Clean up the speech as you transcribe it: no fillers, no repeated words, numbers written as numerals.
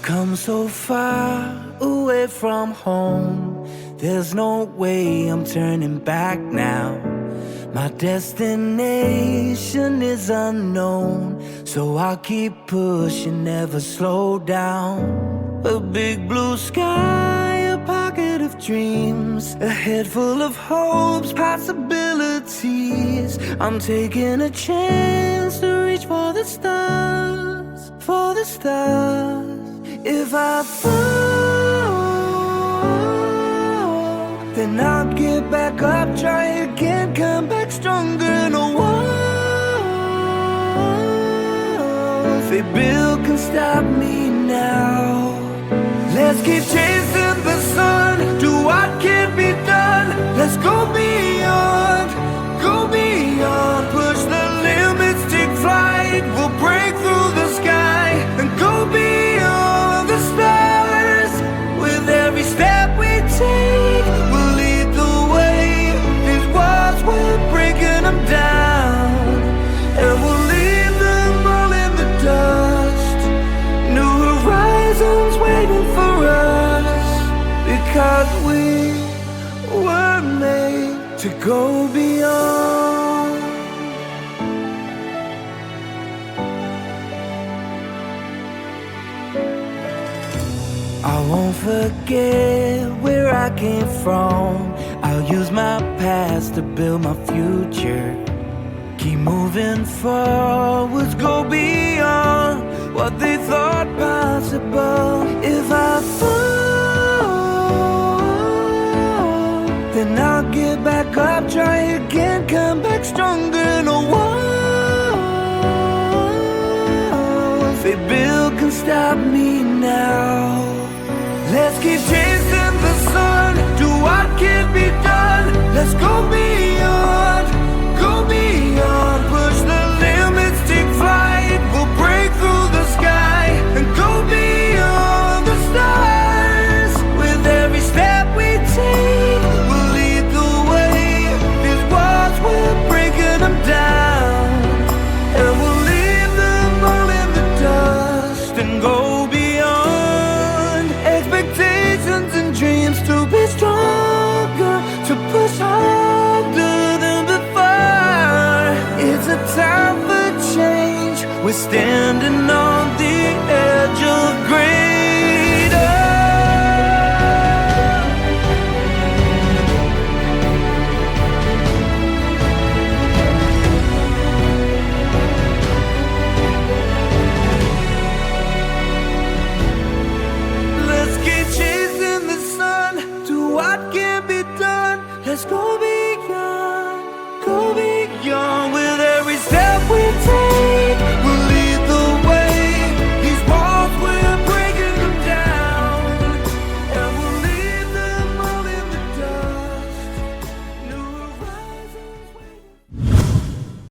We've come so far away from home. There's no way I'm turning back now. My destination is unknown, so I'll keep pushing, never slow down. A big blue sky, a pocket of dreams, a head full of hopes, possibilities. I'm taking a chance to reach for the stars, for the stars. If I fall, then I'll get back up, try again, come back stronger. No walls they build can stop me now. Let's keep chasing the sun, do what can be done. Let's go beyond, push the limits, take flight. We'll break through the sky and go beyond the stars. With every step we take, we'll lead the way. These walls, we're breaking them down, and we'll leave them all in the dust. New horizons waiting for us, because we were made to go beyond. I won't forget where I came from. I'll use my past to build my future. Keep moving forwards, go beyond what they thought possible. If I fall, then I'll get back up, try again, come back stronger. No walls they build can stop me now. Let's keep chasing the sun, do what can be done. Let's go beyond, push the limits, take flight. We'll break through the sky and go beyond the stars. With every step we take, we'll lead the way. These walls, we're breaking them down, and we'll leave them all in the dust and go beyond. Expectations and dreams to be stronger, to push harder than before. It's a time for change, we're standing on